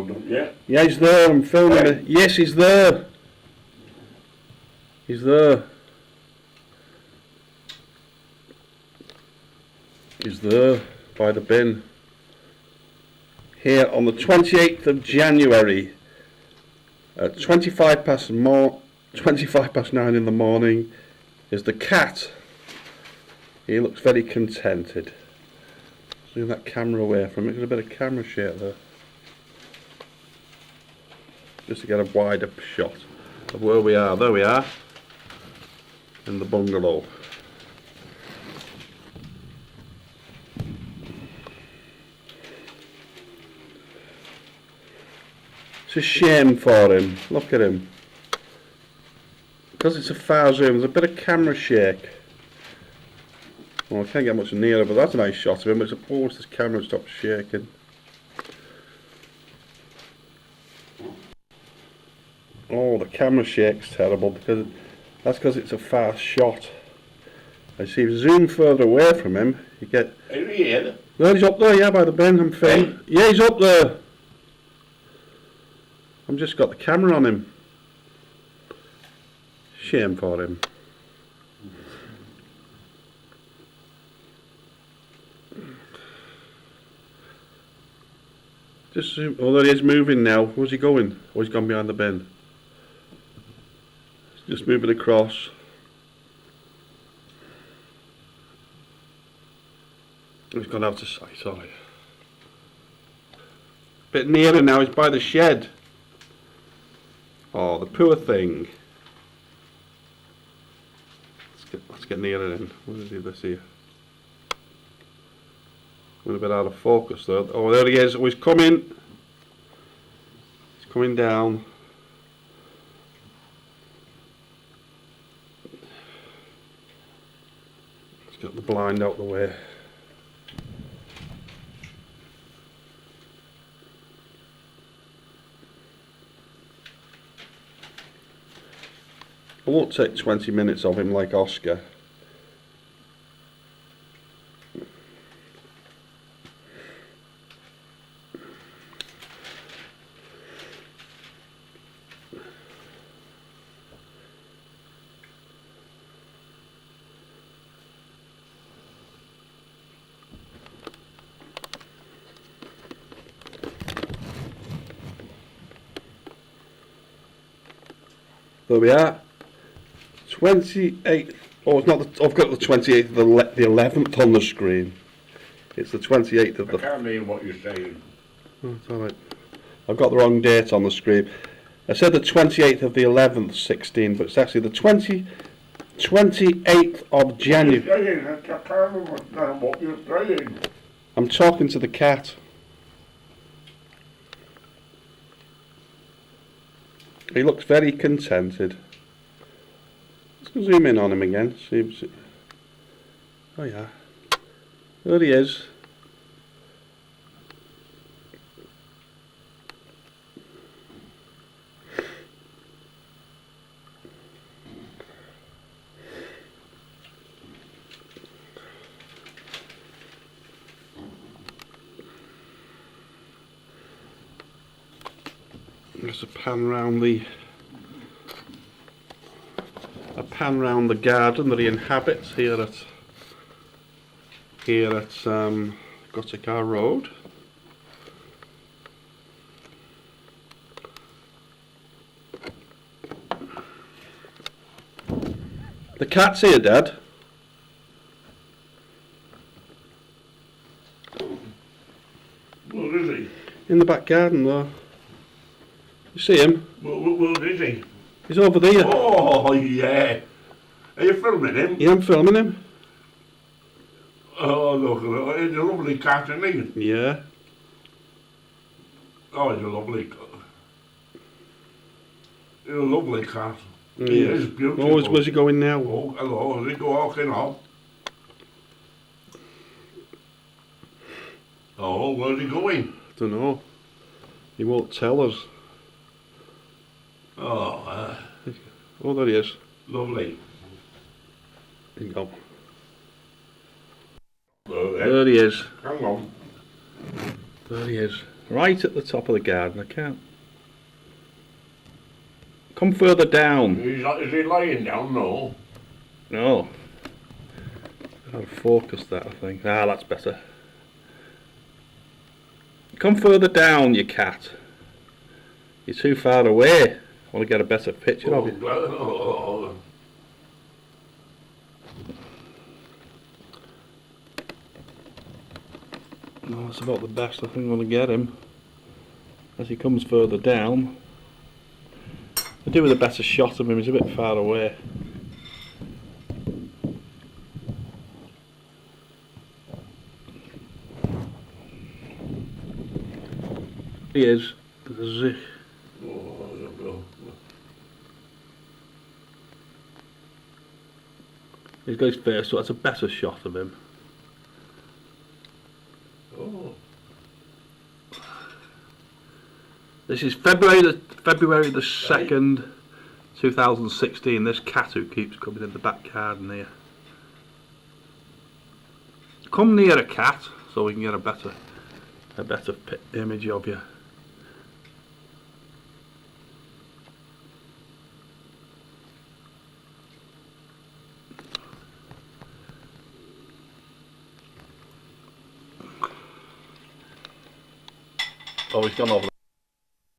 road up yet? Yeah, he's there. I'm filming it. Yes, he's there. He's there. He's there by the bin. Here on the 28th of January at 25 past 9 in the morning is the cat. He looks very contented. Zoom that camera away from it. There's a bit of camera shake there. Just to get a wider shot of where we are. There we are. In the bungalow. It's a shame for him. Look at him. Because it's a far zoom, there's a bit of camera shake. Well, I can't get much nearer, but that's a nice shot of him. But suppose this camera stops shaking. Oh, the camera shake's terrible because that's because it's a fast shot. I see if you zoom further away from him, you get. Are you here? Well, he's up there, yeah, by the bin. I'm filming. Yeah, he's up there. I've just got the camera on him. Shame for him. Just zoom. Oh, there he is moving now. Where's he going? Oh, he's gone behind the bin. Just moving across. He's gone out of sight, sorry. Bit nearer now, he's by the shed. Oh, the poor thing. Let's get nearer in. What did I do this here? Went a bit out of focus there. Oh, there he is. Oh, he's coming. He's coming down. Let's get the blind out the way. I won't take 20 minutes of him like Oscar. There we are. 28th. Oh, it's not. I've got the 28th, the 11th on the screen. It's the 28th of the. I can't hear what you're saying. Oh, it's all right. I've got the wrong date on the screen. I said the 28th of the 11th, 16, but it's actually the 28th of January. I can't remember what you're saying. I'm talking to the cat. He looks very contented. Let's zoom in on him again. See. Oh yeah. There he is. There's a pan round the garden that he inhabits here at Gutticar Road. The cat's here, Dad. Where is he? In the back garden there. You see him? Where is he? He's over there. Oh, yeah. Are you filming him? Yeah, I'm filming him. Oh, look, he's a lovely cat, isn't he? Yeah. Oh, he's a lovely cat. He's a lovely cat. Yeah. He is beautiful. Oh, where's he going now? Oh, hello, has he go walking off? Oh, where's he going? I don't know. He won't tell us. Oh, Oh, there he is. lovely. There you go. There There he is. Hang on. There he is. Right at the top of the garden, I can't. Come further down. Is he lying down? No. No. I'll focus that, I think. Ah, that's better. Come further down, you cat. You're too far away. I want to get a better picture of you. Oh. No, that's about the best I think I'm going to get him. As he comes further down. I do with a better shot of him, he's a bit far away. He is. There's he's got his face, so that's a better shot of him. Oh. This is February the 2nd, 2016. This cat who keeps coming in the back garden here. Come near a cat so we can get a better image of you. Oh, he's gone over.